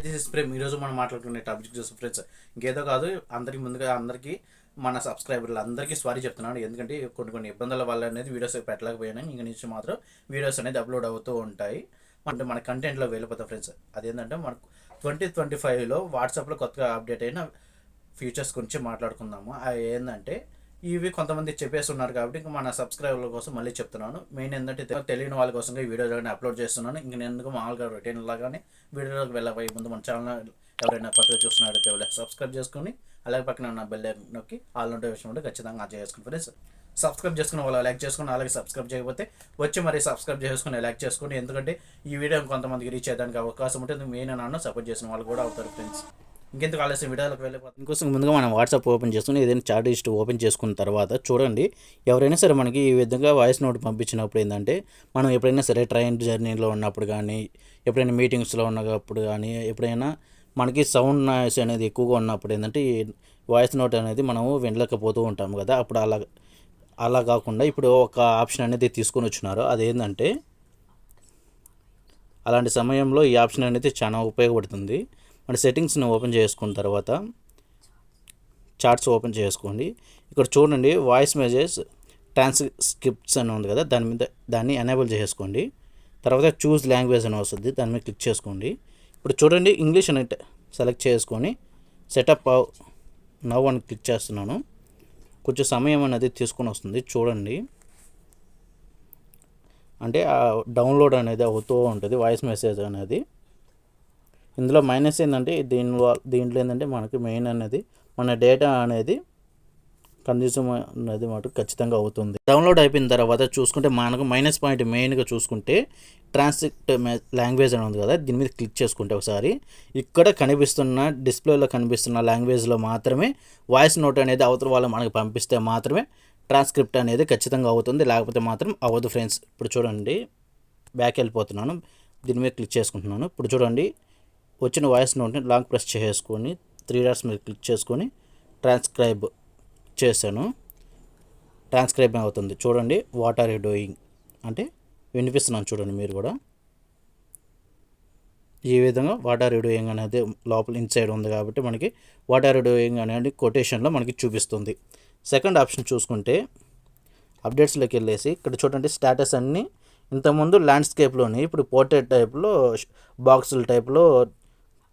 This is Prem. ఈరోజు మనం మాట్లాడుకునే టాపిక్ చూసి ఫ్రెండ్స్ ఇంకేదో కాదు, అందరికీ మన సబ్స్క్రైబర్లు అందరికీ సారీ చెప్తున్నాను. ఎందుకంటే కొన్ని ఇబ్బందుల వల్ల అనేది వీడియోస్ పెట్టలేకపోయాను. ఇంక నుంచి మాత్రం వీడియోస్ అనేది అప్లోడ్ అవుతూ ఉంటాయి. అంటే మన కంటెంట్లో వెళ్ళిపోతాం ఫ్రెండ్స్. అదేంటంటే మనకు 2025లో వాట్సాప్లో కొత్తగా అప్డేట్ అయిన ఫీచర్స్ గురించి మాట్లాడుకుందాము. అవి ఏంటంటే ఇవి కొంతమంది చెప్పేస్తున్నారు కాబట్టి ఇంకా మన సబ్స్క్రైబర్ల కోసం మళ్ళీ చెప్తున్నాను. మెయిన్ ఏంటంటే తెలియని వాళ్ళ కోసం ఈ వీడియోని అప్లోడ్ చేస్తున్నాను. ఇంక నేను ఎందుకు మామూలుగా రొటీన్ లాగానే వీడియోలోకి వెళ్ళబోయే ముందు మన ఛానల్ ఎవరైనా కొత్తగా చూస్తున్నట్టయితే సబ్స్క్రైబ్ చేసుకుని అలాగే పక్కన ఉన్న బెల్ నొక్కి ఆల్ నోటిఫికేషన్ ఉంటే ఖచ్చితంగా ఆన్ చేసుకుని ఫ్రెండ్స్. సబ్స్క్రైబ్ చేసుకుని వాళ్ళు లైక్ చేసుకుని, అలాగే సబ్స్క్రైబ్ చేయకపోతే వచ్చి మరి సబ్స్క్రైబ్ చేసుకుని లైక్ చేసుకుని, ఎందుకంటే ఈ వీడియో కొంతమందికి రీచ్ అయ్యడానికి అవకాశం ఉంటుంది. మెయిన్ నన్ను సపోర్ట్ చేసిన వాళ్ళు కూడా అవుతారు ఫ్రెండ్స్. ఇంకెందుకు ఆలస్యం వీడియోలోకి వెళ్ళిపోతుంది. ఇంకోసం ముందుగా మనం వాట్సాప్ ఓపెన్ చేసుకుని ఏదైనా చాట్ లిస్ట్ ఓపెన్ చేసుకున్న తర్వాత చూడండి, ఎవరైనా సరే మనకి ఈ విధంగా వాయిస్ నోట్ పంపించినప్పుడు ఏంటంటే మనం ఎప్పుడైనా సరే ట్రైన్ జర్నీలో ఉన్నప్పుడు కానీ, ఎప్పుడైనా మీటింగ్స్లో ఉన్నప్పుడు కానీ, ఎప్పుడైనా మనకి సౌండ్ నాయిస్ అనేది ఎక్కువగా ఉన్నప్పుడు ఏంటంటే ఈ వాయిస్ నోట్ అనేది మనము వినలేకపోతూ ఉంటాము కదా. అప్పుడు అలా కాకుండా ఇప్పుడు ఒక ఆప్షన్ అనేది తీసుకొని వచ్చినారు. అదేంటంటే అలాంటి సమయంలో ఈ ఆప్షన్ అనేది చాలా ఉపయోగపడుతుంది. మన సెట్టింగ్స్ని ఓపెన్ చేసుకున్న తర్వాత చార్ట్స్ ఓపెన్ చేసుకోండి. ఇక్కడ చూడండి, వాయిస్ మెసేజ్ ట్రాన్స్క్రిప్ట్స్ అని ఉంది కదా, దాన్ని ఎనేబుల్ చేసుకోండి. తర్వాత చూస్ లాంగ్వేజ్ అని వస్తుంది, దాని మీద క్లిక్ చేసుకోండి. ఇప్పుడు చూడండి, ఇంగ్లీష్ అని సెలెక్ట్ చేసుకొని సెటప్ నవ్ అని క్లిక్ చేస్తున్నాను. కొంచెం సమయం అనేది తీసుకొని వస్తుంది చూడండి. అంటే డౌన్లోడ్ అనేది అవుతూ ఉంటుంది వాయిస్ మెసేజ్ అనేది. ఇందులో మైనస్ ఏంటంటే దీంట్లో ఏంటంటే మనకి మెయిన్ అనేది మన డేటా అనేది కన్జ్యూమ్ అనేది మనకు ఖచ్చితంగా అవుతుంది. డౌన్లోడ్ అయిపోయిన తర్వాత చూసుకుంటే మనకు మైనస్ పాయింట్ మెయిన్గా చూసుకుంటే ట్రాన్స్క్రిప్ట్ లాంగ్వేజ్ అని ఉంది కదా, దీని మీద క్లిక్ చేసుకుంటే ఒకసారి ఇక్కడ కనిపిస్తున్న డిస్ప్లేలో కనిపిస్తున్న లాంగ్వేజ్లో మాత్రమే వాయిస్ నోట్ అనేది అవతల వాళ్ళు మనకు పంపిస్తే మాత్రమే ట్రాన్స్క్రిప్ట్ అనేది ఖచ్చితంగా అవుతుంది, లేకపోతే మాత్రం అవ్వదు ఫ్రెండ్స్. ఇప్పుడు చూడండి, బ్యాక్ వెళ్ళిపోతున్నాను, దీని మీద క్లిక్ చేసుకుంటున్నాను. ఇప్పుడు చూడండి, వచ్చిన వాయిస్ నోట్ని లాంగ్ ప్రెస్ చేసుకొని 3 డాట్స్ మీద క్లిక్ చేసుకొని ట్రాన్స్క్రైబ్ చేశాను. ట్రాన్స్క్రైబ్ అవుతుంది చూడండి. వాట్ ఆర్ యూ డూయింగ్ అంటే వినిపిస్తున్నాను చూడండి మీరు కూడా. ఈ విధంగా వాట్ ఆర్ యూ డూయింగ్ అనేది లోపల ఇన్సైడ్ ఉంది కాబట్టి మనకి వాట్ ఆర్ యూ డూయింగ్ అనేది కొటేషన్లో మనకి చూపిస్తుంది. సెకండ్ ఆప్షన్ చూసుకుంటే అప్డేట్స్లోకి వెళ్ళేసి ఇక్కడ చూడండి, స్టేటస్ అన్నీ ఇంతకుముందు ల్యాండ్స్కేప్లోని ఇప్పుడు పోర్ట్రేట్ టైప్లో బాక్సుల టైప్లో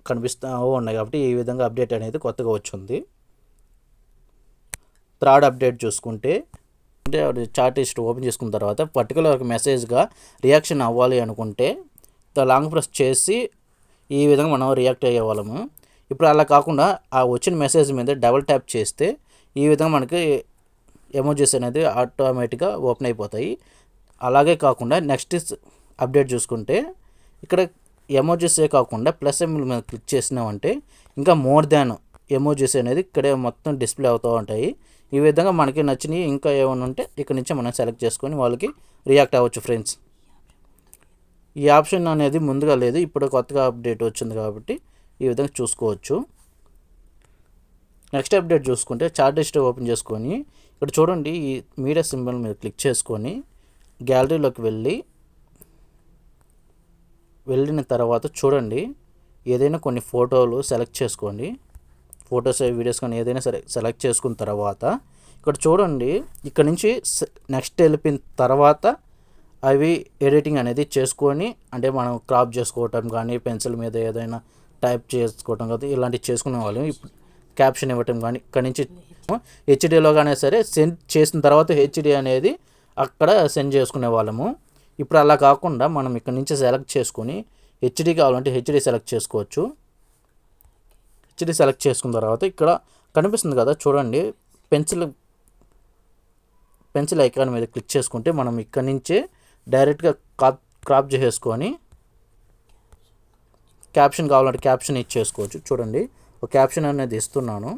కనిపిస్తూ ఉన్నాయి కాబట్టి ఈ విధంగా అప్డేట్ అనేది కొత్తగా వచ్చింది. థర్డ్ అప్డేట్ చూసుకుంటే అంటే చాట్ లిస్ట్ ఓపెన్ చేసుకున్న తర్వాత పర్టికులర్ ఒక మెసేజ్గా రియాక్షన్ అవ్వాలి అనుకుంటే లాంగ్ ప్రెస్ చేసి ఈ విధంగా మనం రియాక్ట్ అయ్యేవాళ్ళము. ఇప్పుడు అలా కాకుండా ఆ వచ్చిన మెసేజ్ మీద డబుల్ ట్యాప్ చేస్తే ఈ విధంగా మనకి ఎమోజీస్ అనేది ఆటోమేటిక్గా ఓపెన్ అయిపోతాయి. అలాగే కాకుండా నెక్స్ట్ అప్డేట్ చూసుకుంటే ఇక్కడ ఎమోజీసే కాకుండా ప్లస్ సింబల్ మీద క్లిక్ చేసినామంటే ఇంకా మోర్ దాన్ ఎమోజీస్ అనేది ఇక్కడే మొత్తం డిస్ప్లే అవుతూ ఉంటాయి. ఈ విధంగా మనకి నచ్చినవి ఇంకా ఏమైనా ఉంటే ఇక్కడ నుంచి మనం సెలెక్ట్ చేసుకొని వాళ్ళకి రియాక్ట్ అవ్వచ్చు ఫ్రెండ్స్. ఈ ఆప్షన్ అనేది ముందుగా లేదు, ఇప్పుడు కొత్తగా అప్డేట్ వచ్చింది కాబట్టి ఈ విధంగా చూసుకోవచ్చు. నెక్స్ట్ అప్డేట్ చూసుకుంటే చాట్ లిస్ట్ ఓపెన్ చేసుకొని ఇక్కడ చూడండి, ఈ మీడియా సింబల్ మీద క్లిక్ చేసుకొని గ్యాలరీలోకి వెళ్ళిన తర్వాత చూడండి, ఏదైనా కొన్ని ఫోటోలు సెలెక్ట్ చేసుకోండి. ఫొటోస్ వీడియోస్ కానీ ఏదైనా సరే సెలెక్ట్ చేసుకున్న తర్వాత ఇక్కడ చూడండి, ఇక్కడ నుంచి నెక్స్ట్ వెళ్ళిపోయిన తర్వాత అవి ఎడిటింగ్ అనేది చేసుకొని, అంటే మనం క్రాప్ చేసుకోవటం కానీ పెన్సిల్ మీద ఏదైనా టైప్ చేసుకోవటం కానీ ఇలాంటివి చేసుకునే వాళ్ళం. ఇప్పుడు క్యాప్షన్ ఇవ్వటం కానీ ఇక్కడ నుంచి హెచ్డీలో కానీ సరే సెండ్ చేసిన తర్వాత హెచ్డీ అనేది అక్కడ సెండ్ చేసుకునే వాళ్ళము. ఇప్పుడు అలా కాకుండా మనం ఇక్కడ నుంచి సెలెక్ట్ చేసుకొని హెచ్డీ కావాలంటే హెచ్డీ సెలెక్ట్ చేసుకోవచ్చు. హెచ్డీ సెలెక్ట్ చేసుకున్న తర్వాత ఇక్కడ కనిపిస్తుంది కదా చూడండి, పెన్సిల్ ఐకాన్ మీద క్లిక్ చేసుకుంటే మనం ఇక్కడ నుంచే డైరెక్ట్గా క్రాప్ చేసుకొని క్యాప్షన్ కావాలంటే క్యాప్షన్ ఇచ్చేసుకోవచ్చు. చూడండి, ఒక క్యాప్షన్ అనేది ఇస్తున్నాను.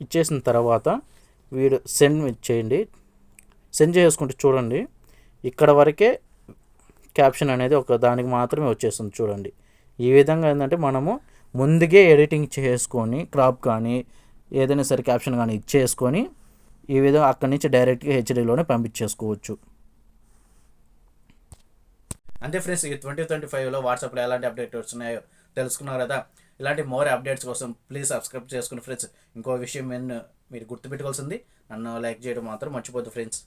ఇచ్చేసిన తర్వాత సెండ్ చేయండి. సెండ్ చేసుకుంటే చూడండి, ఇక్కడ వరకే క్యాప్షన్ అనేది ఒక దానికి మాత్రమే వచ్చేస్తుంది చూడండి. ఈ విధంగా ఏంటంటే మనము ముందుగే ఎడిటింగ్ చేసుకొని క్రాప్ కానీ ఏదైనా సరే క్యాప్షన్ కానీ ఇచ్చేసుకొని ఈ విధంగా అక్కడి నుంచి డైరెక్ట్గా హెచ్డీలోనే పంపించేసుకోవచ్చు. అంతే ఫ్రెండ్స్, ఈ 2025లో వాట్సాప్లో ఎలాంటి అప్డేట్స్ వస్తున్నాయో తెలుసుకున్నారు కదా. ఇలాంటి మోర్ అప్డేట్స్ కోసం ప్లీజ్ సబ్స్క్రైబ్ చేసుకుని ఫ్రెండ్స్. ఇంకో విషయం మీరు గుర్తుపెట్టుకోవాల్సింది, నన్ను లైక్ చేయడం మాత్రం మర్చిపోద్దు ఫ్రెండ్స్.